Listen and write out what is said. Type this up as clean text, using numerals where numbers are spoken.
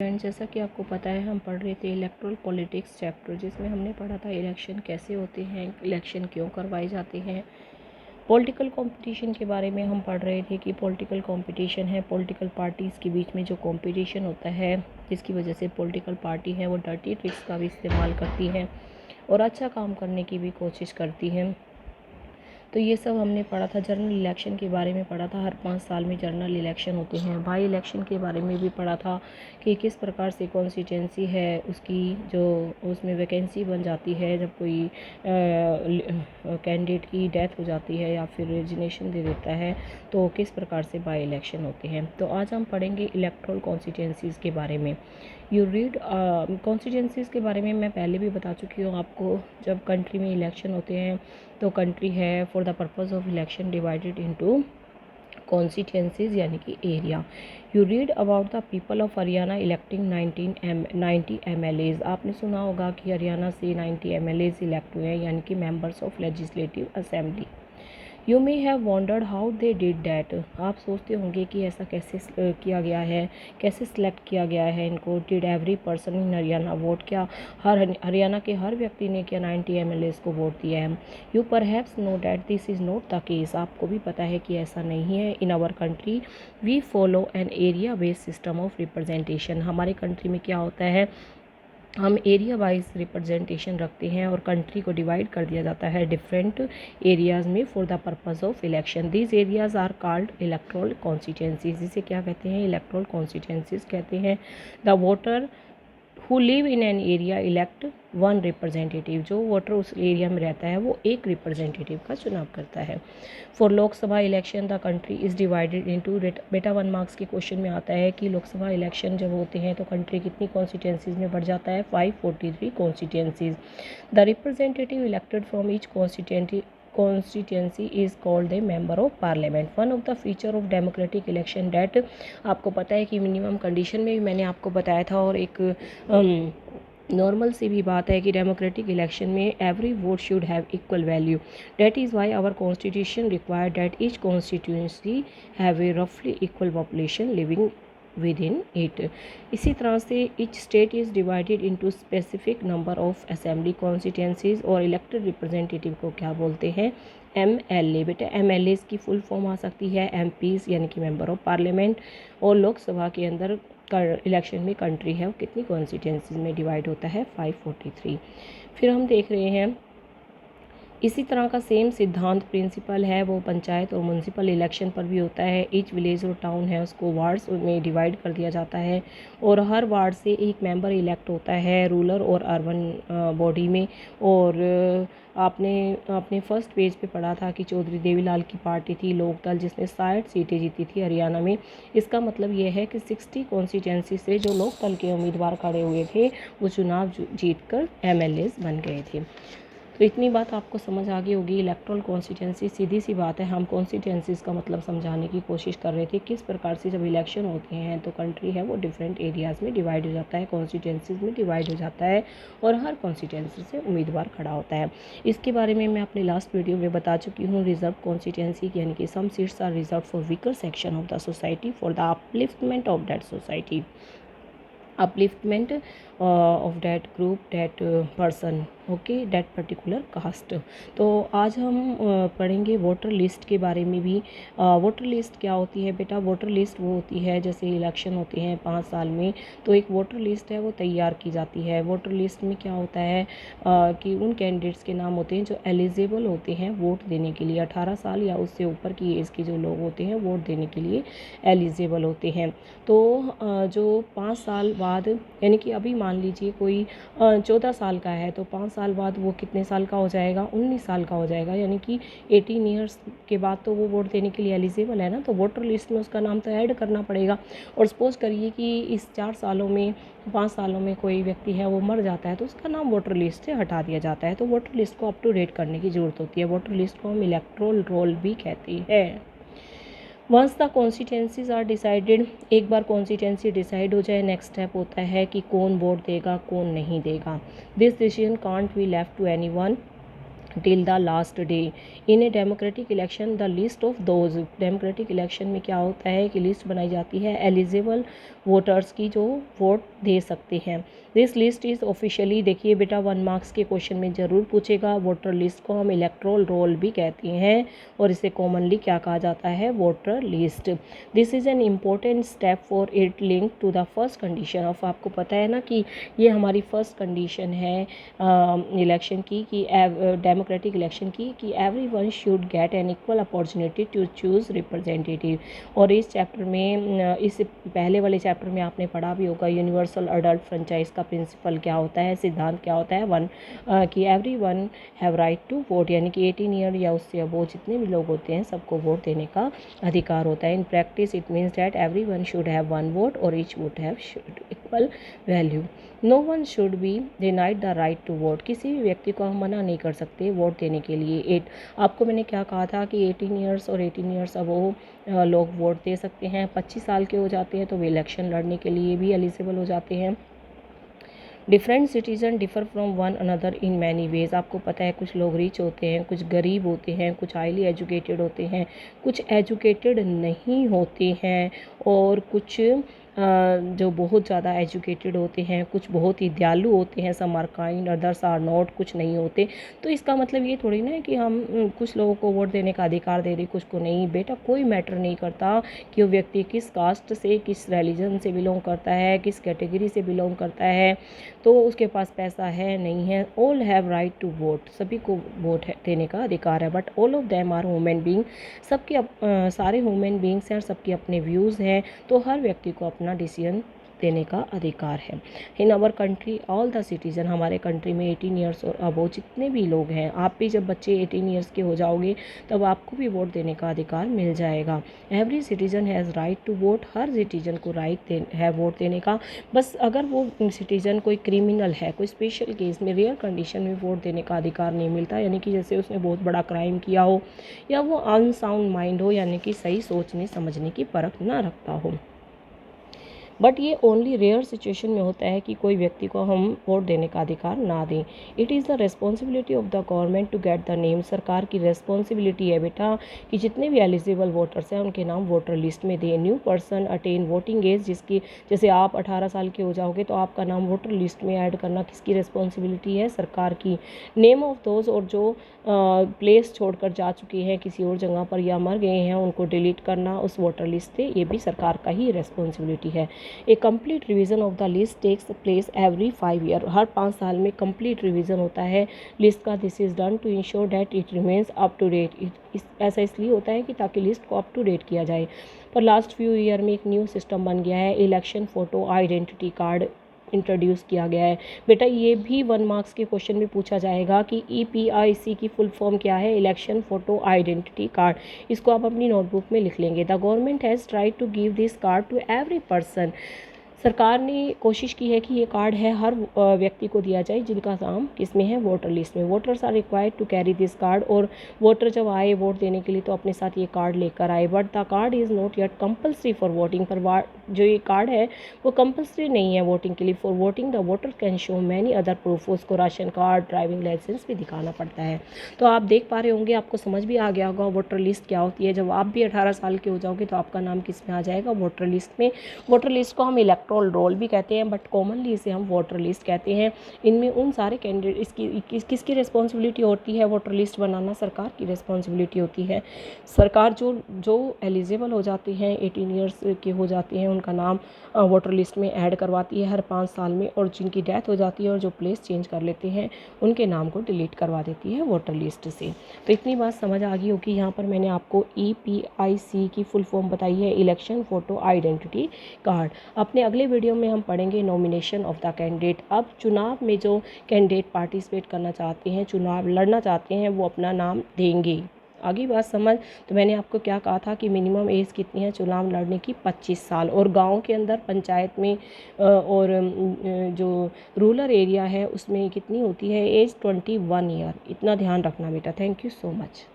Friends, जैसा कि आपको पता है हम पढ़ रहे थे इलेक्ट्रल पॉलिटिक्स चैप्टर, जिसमें हमने पढ़ा था इलेक्शन कैसे होते हैं, इलेक्शन क्यों करवाए जाते हैं। पॉलिटिकल कंपटीशन के बारे में हम पढ़ रहे थे कि पॉलिटिकल कंपटीशन है पॉलिटिकल पार्टीज़ के बीच में जो कंपटीशन होता है, जिसकी वजह से पॉलिटिकल पार्टी है वो डर्टी ट्रिक्स का भी इस्तेमाल करती हैं और अच्छा काम करने की भी कोशिश करती हैं। तो ये सब हमने पढ़ा था। जनरल इलेक्शन के बारे में पढ़ा था, हर 5 साल में जनरल इलेक्शन होते हैं। बाई इलेक्शन के बारे में भी पढ़ा था कि किस प्रकार से कॉन्स्टिट्यूंसी है उसकी जो उसमें वैकेंसी बन जाती है जब कोई कैंडिडेट की डेथ हो जाती है या फिर रेजिग्नेशन दे देता है, तो किस प्रकार से बाई इलेक्शन होते हैं। तो आज हम पढ़ेंगे इलेक्ट्रल कॉन्स्टिट्यूंसीज़ के बारे में। यू रीड कॉन्स्टिट्यूंसीज़ के बारे में मैं पहले भी बता चुकी हूँ आपको। जब कंट्री में इलेक्शन होते हैं तो कंट्री है for the purpose of election divided into constituencies यानी कि area. You read about the people of Haryana electing 90 MLAs। आपने सुना होगा कि हरियाणा से 90 MLAs इलेक्ट हुए हैं, यानी कि members of legislative assembly. You may have wandered how they did that. आप सोचते होंगे कि ऐसा कैसे किया गया है, कैसे सिलेक्ट किया गया है इनको। Did every person in Haryana vote, क्या हरियाणा के हर व्यक्ति ने क्या 90 MLAs को वोट दिया है। You perhaps know that this is not the case. आपको भी पता है कि ऐसा नहीं है। In our country we follow an area based system of representation. हमारे कंट्री में क्या होता है, हम एरिया वाइज रिप्रेजेंटेशन रखते हैं और कंट्री को डिवाइड कर दिया जाता है डिफरेंट एरियाज़ में for the purpose of election. These areas are called electoral constituencies. इसे क्या कहते हैं, इलेक्ट्रल कॉन्स्टिट्यूंसीज कहते हैं। The voter who live in an area elect one representative. जो वोटर उस एरिया में रहता है वो एक रिप्रेजेंटेटिव का चुनाव करता है। For Lok Sabha election the country is divided into, बेटा 1 मार्क्स के क्वेश्चन में आता है कि लोकसभा इलेक्शन जब होते हैं तो कंट्री कितनी कॉन्स्टिट्यूंसीज में बढ़ जाता है, 543 constituencies. The representative elected from each constituency is called a member of parliament. One of the feature of democratic election that, आपको पता है कि मिनिमम कंडीशन में भी मैंने आपको बताया था और एक नॉर्मल सी भी बात है कि डेमोक्रेटिक इलेक्शन में every vote should have equal value. That is why our constitution require that each constituency have a रफली equal population living within it. इसी तरह से each state is divided into specific number of assembly constituencies. और elected representative को क्या बोलते हैं, MLA। बेटा MLAs की फुल फॉर्म आ सकती है MPs यानी कि मेंबर ऑफ पार्लियामेंट। और लोकसभा के अंदर इलेक्शन में कंट्री है वो कितनी कॉन्स्टिट्यूंसीज में डिवाइड होता है, 543। फिर हम देख रहे हैं इसी तरह का सेम सिद्धांत प्रिंसिपल है वो पंचायत और म्यूनसिपल इलेक्शन पर भी होता है। ईच विलेज और टाउन है उसको वार्ड्स में डिवाइड कर दिया जाता है और हर वार्ड से एक मेंबर इलेक्ट होता है रूरल और अर्बन बॉडी में। और आपने अपने फर्स्ट पेज पे पढ़ा था कि चौधरी देवीलाल की पार्टी थी लोकदल, जिसने 60 सीटें जीती थी हरियाणा में। इसका मतलब ये है कि 60 कॉन्स्टिट्यूंसी से जो लोकदल के उम्मीदवार खड़े हुए थे वो चुनाव जीत कर MLAs बन गए थे। तो इतनी बात आपको समझ आ गई होगी। इलेक्ट्रल कॉन्स्टिट्यूंसी सीधी सी बात है, हम कॉन्स्टिट्यूंसीज़ का मतलब समझाने की कोशिश कर रहे थे। किस प्रकार से जब इलेक्शन होते हैं तो कंट्री है वो डिफरेंट एरियाज़ में डिवाइड हो जाता है, कॉन्स्टिट्यूंसीज़ में डिवाइड हो जाता है और हर कॉन्स्टिट्यूंसी से उम्मीदवार खड़ा होता है। इसके बारे में मैं अपने लास्ट वीडियो में बता चुकी हूँ। रिजर्व कॉन्स्टिट्यूंसी यानी कि some seats are reserve for weaker section of the society for the upliftment of that society, upliftment of that group that person, okay, that particular caste. तो आज हम पढ़ेंगे वोटर लिस्ट के बारे में भी। वोटर लिस्ट क्या होती है बेटा, वोटर लिस्ट वो होती है जैसे इलेक्शन होते हैं 5 साल में तो एक वोटर लिस्ट है वो तैयार की जाती है। वोटर लिस्ट में क्या होता है कि उन कैंडिडेट्स के नाम होते हैं जो एलिजिबल होते हैं वोट देने के लिए। 18 साल या उससे ऊपर की एज के जो लोग होते हैं वोट देने के लिए एलिजिबल होते हैं। तो जो 5 साल बाद, यानी कि अभी मान लीजिए कोई 14 साल का है तो 5 साल बाद वो कितने साल का हो जाएगा, 19 साल का हो जाएगा, यानी कि 18 ईयर्स के बाद तो वो वोट देने के लिए एलिजिबल है ना। तो वोटर लिस्ट में उसका नाम तो ऐड करना पड़ेगा। और सपोज करिए कि इस 4 सालों में 5 सालों में कोई व्यक्ति है वो मर जाता है तो उसका नाम वोटर लिस्ट से हटा दिया जाता है। तो वोटर लिस्ट को अप टू डेट करने की ज़रूरत होती है। वोटर लिस्ट को हम इलेक्टोरल रोल भी कहते हैं। Once the constituencies are decided, एक बार कॉन्स्टिट्यूंसी डिसाइड हो जाए नेक्स्ट स्टेप होता है कि कौन वोट देगा कौन नहीं देगा। This decision can't be left to anyone till the last day. In a democratic election the list of those, democratic election में क्या होता है कि लिस्ट बनाई जाती है एलिजिबल वोटर्स की जो वोट दे सकते हैं। दिस लिस्ट इज़ ऑफिशियली, देखिए बेटा 1 मार्क्स के क्वेश्चन में ज़रूर पूछेगा, वोटर लिस्ट को हम इलेक्टोरल रोल भी कहते हैं और इसे कॉमनली क्या कहा जाता है, voter list. This is an important step for it link to the first condition of, आपको पता है ना कि ये हमारी फर्स्ट कंडीशन है इलेक्शन की, कि डेमोक्रेटिक इलेक्शन की, कि everyone should get an equal opportunity to choose representative. और इस चैप्टर में, इस पहले वाले चैप्टर में आपने पढ़ा भी होगा यूनिवर्सल अडल्ट फ्रेंचाइज का प्रिंसिपल क्या होता है, सिद्धांत क्या होता है, कि everyone have right to vote, यानी कि 18 ईयर या उससे अबो जितने भी लोग होते हैं सबको वोट देने का अधिकार होता है। In practice it means that everyone should have 1 vote और each vote have equal value. No one should be denied the right to vote, किसी भी व्यक्ति को हम मना नहीं कर सकते वोट देने के लिए। आपको मैंने क्या कहा था कि 18 ईयर्स और 18 ईयर्स अब वो लोग वोट दे सकते हैं। 25 साल के हो जाते हैं तो वे इलेक्शन लड़ने के लिए भी एलिजिबल हो जाते हैं। Different citizen differ from one another in many ways, आपको पता है कुछ लोग रिच होते हैं, कुछ गरीब होते हैं, कुछ हाईली एजुकेटेड होते हैं, कुछ एजुकेटेड नहीं होते हैं, और कुछ जो बहुत ज़्यादा एजुकेटेड होते हैं, कुछ बहुत ही दयालु होते हैं, some are kind others are not, कुछ नहीं होते। तो इसका मतलब ये थोड़ी ना है कि हम कुछ लोगों को वोट देने का अधिकार दे दें, कुछ को नहीं। बेटा कोई मैटर नहीं करता कि वो व्यक्ति किस कास्ट से, किस रिलीजन से बिलोंग करता है, किस कैटेगरी से बिलोंग करता है, तो उसके पास पैसा है नहीं है, all have right to vote, सभी को वोट देने का अधिकार है। But all of them are human being, सबके सारे ह्यूमन बीइंग्स हैं और सबके अपने व्यूज़ हैं, तो हर व्यक्ति को अपना डिसीजन देने का अधिकार है। In our country all the citizen, हमारे कंट्री में 18 ईयर्स और अबो जितने भी लोग हैं, आप भी जब बच्चे 18 ईयर्स के हो जाओगे तब आपको भी वोट देने का अधिकार मिल जाएगा। Every citizen has right to vote, हर सिटीजन को राइट है वोट देने का। बस अगर वो सिटीजन कोई क्रिमिनल है, कोई स्पेशल केस में, रेयर कंडीशन में वोट देने का अधिकार नहीं मिलता, यानी कि जैसे उसने बहुत बड़ा क्राइम किया हो या वो अनसाउंड माइंड हो, यानी कि सही सोचने समझने की परख ना रखता हो। बट ये ओनली रेयर सिचुएशन में होता है कि कोई व्यक्ति को हम वोट देने का अधिकार ना दें। It is the responsibility of the government to get the name, सरकार की रिस्पॉन्सिबिलिटी है बेटा कि जितने भी एलिजिबल वोटर्स हैं उनके नाम वोटर लिस्ट में दें। New person attain voting age, जिसकी जैसे आप 18 साल के हो जाओगे तो आपका नाम वोटर लिस्ट में ऐड करना किसकी रिस्पॉन्सिबिलिटी है, सरकार की। नेम ऑफ दोज, और जो प्लेस छोड़कर जा चुके हैं किसी और जगह पर या मर गए हैं उनको डिलीट करना उस वोटर लिस्ट से, ये भी सरकार का ही रिस्पॉन्सिबिलिटी है। A complete revision of the list takes place every 5 year, हर 5 साल में कंप्लीट रिवीजन होता है लिस्ट का। This is done to ensure that it remains up to date, ऐसा इसलिए होता है कि ताकि लिस्ट को अप टू डेट किया जाए। पर लास्ट फ्यू ईयर में एक न्यू सिस्टम बन गया है, election photo identity card introduce किया गया है। बेटा ये भी 1 मार्क्स के क्वेश्चन में पूछा जाएगा कि EPIC की फुल फॉर्म क्या है, इलेक्शन फोटो आइडेंटिटी कार्ड। इसको आप अपनी नोटबुक में लिख लेंगे। The government has tried to give this card to every person, सरकार ने कोशिश की है कि ये कार्ड है हर व्यक्ति को दिया जाए जिनका नाम किसमें है, वोटर लिस्ट में। Voters are required to carry this card, और वोटर जब आए वोट देने के लिए तो अपने साथ ये कार्ड लेकर आए। But the card is not yet compulsory for voting, पर जो ये कार्ड है वो कंपल्सरी नहीं है वोटिंग के लिए। For voting the voter can show many other proof, उसको राशन कार्ड, ड्राइविंग लाइसेंस भी दिखाना पड़ता है। तो आप देख पा रहे होंगे, आपको समझ भी आ गया होगा वोटर लिस्ट क्या होती है। जब आप भी 18 साल के हो जाओगे तो आपका नाम किस में आ जाएगा, वोटर लिस्ट में। वोटर लिस्ट को हम इलेक्टोरल रोल भी कहते हैं, बट कॉमनली इसे हम वोटर लिस्ट कहते हैं। इनमें उन सारे कैंडिडेट, इसकी किसकी रिस्पॉन्सिबिलिटी होती है, वोटर लिस्ट बनाना सरकार की रिस्पॉन्सिबिलिटी होती है। सरकार जो एलिजिबल हो जाते हैं, 18 ईयर्स के हो जाते हैं, उनका नाम वोटर लिस्ट में ऐड करवाती है हर 5 साल में, और जिनकी डेथ हो जाती है और जो प्लेस चेंज कर लेते हैं उनके नाम को डिलीट करवा देती है वोटर लिस्ट से। तो इतनी बात समझ आ गई होगी। यहाँ पर मैंने आपको EPIC की फुल फॉर्म बताई है, इलेक्शन फोटो आइडेंटिटी कार्ड। अपने अगले वीडियो में हम पढ़ेंगे नॉमिनेशन ऑफ द कैंडिडेट। अब चुनाव में जो कैंडिडेट पार्टिसिपेट करना चाहते हैं, चुनाव लड़ना चाहते हैं, वो अपना नाम देंगे। आगे बात समझ। तो मैंने आपको क्या कहा था कि मिनिमम एज कितनी है चुनाव लड़ने की, 25 साल, और गांव के अंदर पंचायत में और जो रूरल एरिया है उसमें कितनी होती है एज, 21 ईयर। इतना ध्यान रखना बेटा। Thank you so much.